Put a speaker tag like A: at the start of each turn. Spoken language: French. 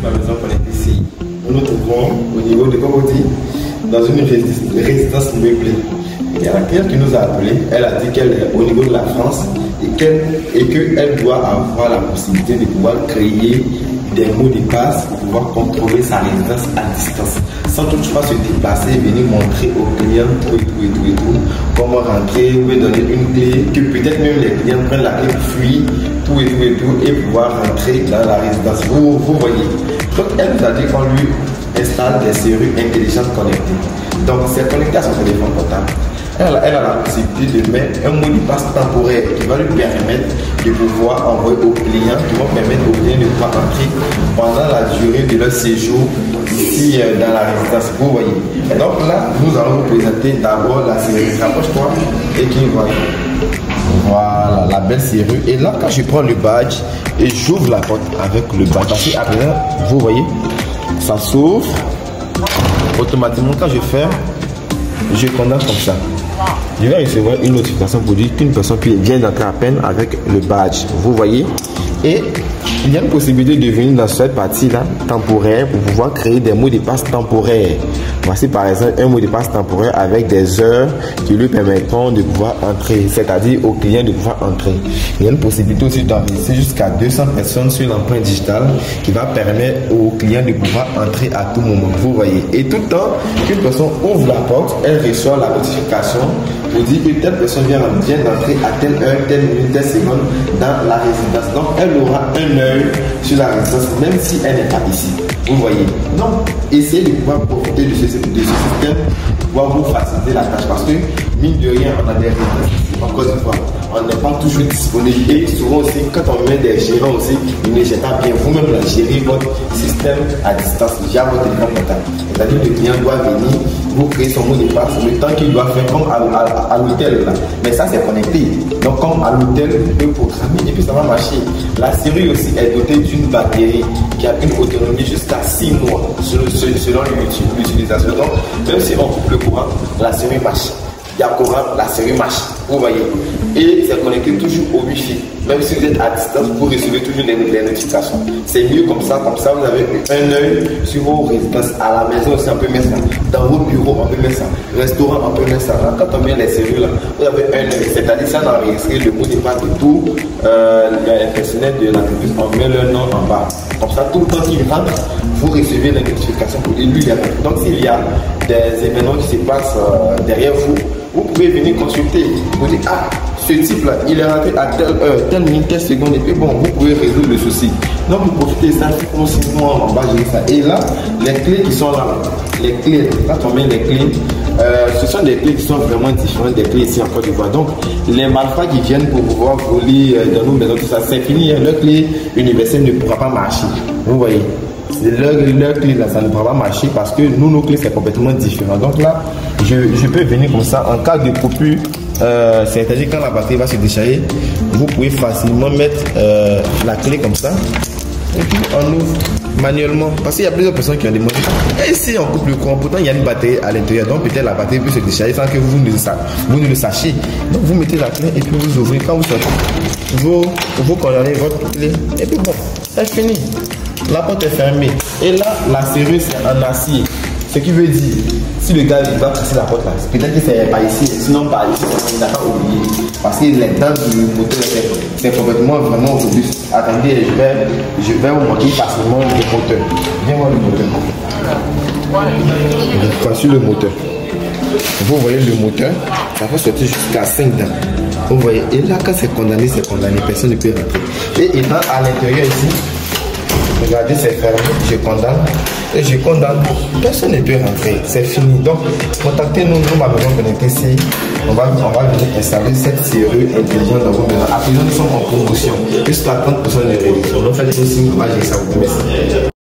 A: ma maison connectée ici. Nous nous trouvons au niveau de Cocody, dans une résidence meublée. Il y a la cliente qui nous a appelé, elle a dit qu'elle est au niveau de la France et qu'elle doit avoir la possibilité de pouvoir créer des mots de passe pour pouvoir contrôler sa résidence à distance. Sans toutefois se déplacer et venir montrer aux clients tout, comment rentrer, lui donner une clé, que peut-être même les clients prennent la clé, fuient, tout et pouvoir rentrer dans la résidence. Vous voyez. Donc elle nous a dit qu'on lui installe des serrures intelligentes connectées. Donc c'est connecté à son téléphone portable. Elle a la possibilité de mettre un mot de passe temporaire qui va lui permettre de pouvoir envoyer aux clients, qui vont permettre aux clients de pouvoir entrer pendant la durée de leur séjour ici dans la résidence. Vous voyez. Et donc là, nous allons vous présenter d'abord la serrure. Rapproche-toi et qui voit. Voilà, la belle serrure. Et là, quand je prends le badge et j'ouvre la porte avec le badge, parce qu'après, vous voyez, ça s'ouvre automatiquement. Quand je ferme, je condense comme ça. Je vais recevoir une notification pour dire qu'une personne vient d'entrer à peine avec le badge. Vous voyez. Et il y a une possibilité de venir dans cette partie-là, temporaire, pour pouvoir créer des mots de passe temporaires. Voici par exemple un mot de passe temporaire avec des heures qui lui permettront de pouvoir entrer, c'est-à-dire au client de pouvoir entrer. Il y a une possibilité aussi d'enregistrer jusqu'à 200 personnes sur l'empreinte digitale qui va permettre au client de pouvoir entrer à tout moment. Vous voyez. Et tout le temps qu'une personne ouvre la porte, elle reçoit la notification pour dire que telle personne vient d'entrer à telle heure, telle minute, telle seconde dans la résidence. Donc elle aura un œil sur la résidence, même si elle n'est pas ici. Vous voyez. Donc, essayez de pouvoir profiter de ce système pour pouvoir vous faciliter la tâche. Parce que, mine de rien, on a des résidences. Encore une fois, on n'est pas toujours disponible. Et souvent aussi, quand on met des gérants aussi, ils ne gèrent pas bien. Vous-même, la gérer votre système à distance via votre téléphone portable. C'est-à-dire que le client doit venir, vous créer son mot de passe, le temps qu'il doit faire comme à l'hôtel. Mais ça, c'est connecté. Donc, comme à l'hôtel, vous pouvez programmer et puis ça va marcher. La série aussi est dotée d'une batterie qui a une autonomie jusqu'à 6 mois selon l'utilisation. Donc, même si on coupe le courant, la série marche. Il y a courant, la série marche. Vous voyez. Et c'est connecté toujours au Wi-Fi. Même si vous êtes à distance, vous recevez toujours les notifications. C'est mieux comme ça vous avez un œil sur vos résidences. À la maison aussi, on peut mettre ça. Dans vos bureaux, on peut mettre ça. Restaurant, on peut mettre ça. Là, quand on met les cellules, là, vous avez un œil. C'est-à-dire ça d'enregistrer le mot de passe de tout les personnels de l'entreprise. On met leur nom en bas. Comme ça, tout le temps qu'il rentre, vous recevez les notifications pour lui. Donc, s'il y a des événements qui se passent derrière vous, vous pouvez venir consulter. Vous dites, ah, ce type-là, il est rentré à telle heure, telle minute, telle seconde, et puis bon, vous pouvez résoudre le souci. Donc, vous profitez de ça, comme si nous, on va gérer ça. Et là, les clés qui sont là, les clés, quand on met les clés, ce sont des clés qui sont vraiment différentes des clés ici en Côte d'Ivoire. Donc, les malfrats qui viennent pour pouvoir voler dans nos maisons, tout ça, c'est fini. Leur clé universelle ne pourra pas marcher. Vous voyez. Leur clé là, ça ne pourra pas marcher parce que nous, nos clés, c'est complètement différent. Donc là, je peux venir comme ça en cas de coupure, c'est-à-dire quand la batterie va se décharger, vous pouvez facilement mettre la clé comme ça et puis on ouvre manuellement parce qu'il y a plusieurs personnes qui ont demandé. Et si on coupe le courant, pourtant il y a une batterie à l'intérieur, donc peut-être la batterie peut se décharger sans que vous ne le sachiez. Donc vous mettez la clé et puis vous ouvrez. Quand vous sortez, vous condamnez votre clé et puis bon, c'est fini. La porte est fermée. Et là, la serrure c'est en acier. Ce qui veut dire, si le gars il va casser la porte là, peut-être que c'est pas ici, sinon pas ici, il n'a pas oublié. Parce que les dents du moteur, c'est complètement vraiment robuste. Attendez, je vais vous montrer facilement le moteur. Viens voir le moteur. Voici le moteur. Vous voyez le moteur, ça va sortir jusqu'à 5 dents. Vous voyez, et là quand c'est condamné, personne ne peut rentrer. Et étant à l'intérieur ici, regardez, c'est fermé, je condamne. Et je condamne, personne ne peut rentrer, c'est fini. Donc, contactez-nous, nous, ma maison connectée ici. On va venir installer cette serrure intelligente dans vos maisons. Après, nous sommes en promotion, jusqu'à 30% de réduction. Donc, faites-nous signe, on va gérer ça. Merci.